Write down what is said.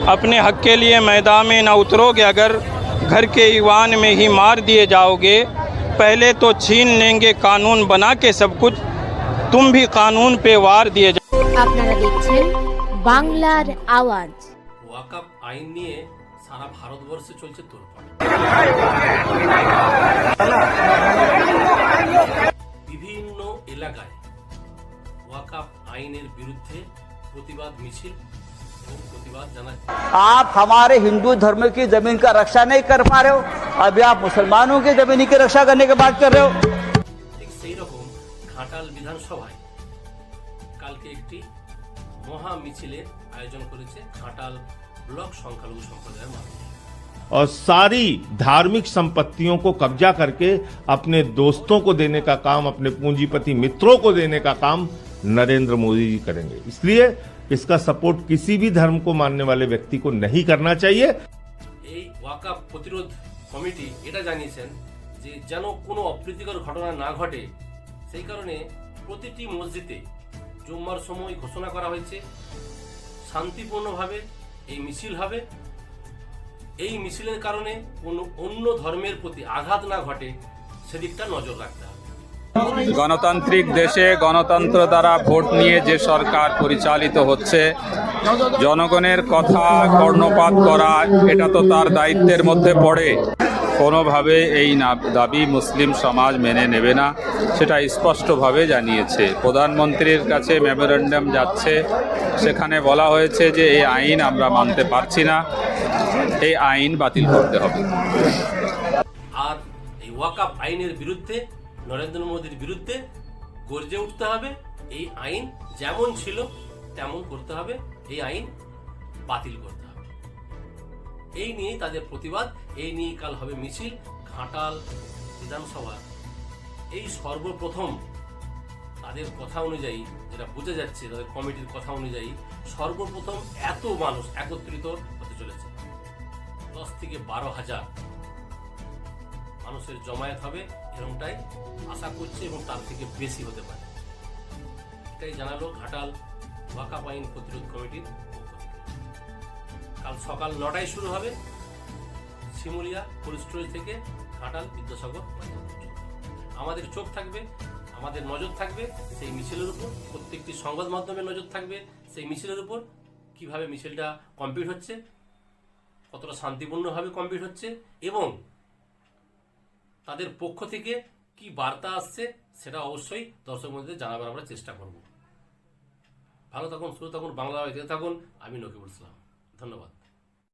अपने हक के लिए मैदान में न उतरोगे, अगर घर के ईवान में ही मार दिए जाओगे। पहले तो छीन लेंगे कानून बना के सब कुछ, तुम भी कानून पे वार दिए जाओ। আপনারা দেখছেন বাংলার আওয়াজ। ওয়াকফ আইন নিয়ে সারা ভারতবর্ষে চলছে তোলপাড়। বিভিন্ন এলাকায় ওয়াকফ আইনের বিরুদ্ধে প্রতিবাদ মিছিল এবং প্রতিবাদ জানাচ্ছে। आप हमारे हिंदू धर्म की जमीन का रक्षा नहीं कर पा रहे हो, अभी आप मुसलमानों की जमीन की रक्षा करने की बात कर रहे हो। ঠিক সেই রকম ঘাটাল বিধানসভায় কালকে একটি মহা মিছিলের আয়োজন করেছে ঘাটাল ব্লক সংখ্যালঘু সম্প্রদায়ের মানুষ। और सारी धार्मिक संपत्तियों को कब्जा करके अपने दोस्तों को देने का काम, अपने पूंजीपति मित्रों को देने का काम नरेंद्र मोदी जी करेंगे। इसलिए इसका सपोर्ट किसी भी धर्म को मानने वाले व्यक्ति को नहीं करना चाहिए। এই ওয়াকফ প্রতিরোধ কমিটি এটা জানিয়েছেন যে যেন কোনো অপ্রীতিকর ঘটনা না ঘটে, সেই কারণে প্রতিটি মসজিদে জুম্মার সময় ঘোষণা করা হয়েছে শান্তিপূর্ণভাবে এই মিছিল হবে। এই মিছিলের কারণে কোনো অন্য ধর্মের প্রতি আঘাত না ঘটে সেদিকটা নজর রাখতে হবে। গণতান্ত্রিক দেশে গণতন্ত্র দ্বারা ভোট নিয়ে যে সরকার পরিচালিত হচ্ছে, জনগণের কথা কর্ণপাত করা এটা তো তার দায়িত্বের মধ্যে পড়ে। কোনোভাবে এই দাবি মুসলিম সমাজ মেনে নেবে না, সেটা স্পষ্টভাবে জানিয়েছে। প্রধানমন্ত্রীর কাছে মেমোরেন্ডাম যাচ্ছে, সেখানে বলা হয়েছে যে এই আইন আমরা মানতে পারছি না, এই আইন বাতিল করতে হবে। আর এই ওয়াকফ আইনের বিরুদ্ধে, নরেন্দ্র মোদীর বিরুদ্ধে গর্জে উঠতে হবে। এই আইন যেমন ছিল তেমন করতে হবে, এই আইন বাতিল করতে হবে। এই নিয়েই তাদের প্রতিবাদ, এই নিয়ে কাল হবে মিছিল ঘাটাল বিধানসভা। এই সর্বপ্রথম তাদের কথা অনুযায়ী যেটা বোঝা যাচ্ছে, তাদের কমিটির কথা অনুযায়ী সর্বপ্রথম এত মানুষ একত্রিত হতে চলেছে। 10 থেকে 12,000 মানুষের জমায়েত হবে, এরকমটাই আশা করছে এবং তার থেকে বেশি হতে পারে। এটাই জানালো ঘাটাল ওয়াকফ আইন প্রতিরোধ কমিটির পক্ষ থেকে। কাল সকাল 9টায় শুরু হবে শিমুলিয়া কোল্ড স্টোরেজ থেকে ঘাটাল বিদ্যাসাগর। আমাদের চোখ থাকবে, আমাদের নজর থাকবে সেই মিছিলের উপর, প্রত্যেকটি সংবাদ মাধ্যমের নজর থাকবে সেই মিছিলের উপর, কিভাবে মিছিলটা কমপ্লিট হচ্ছে, কতটা শান্তিপূর্ণভাবে কমপ্লিট হচ্ছে এবং তাদের পক্ষ থেকে কি বার্তা আসছে সেটা অবশ্যই দর্শক মধ্যে জানাবার আমরা চেষ্টা করব। ভালো থাকুন, সুস্থ থাকুন, বাংলা থাকুন। আমি নকিবুল ইসলাম, ধন্যবাদ।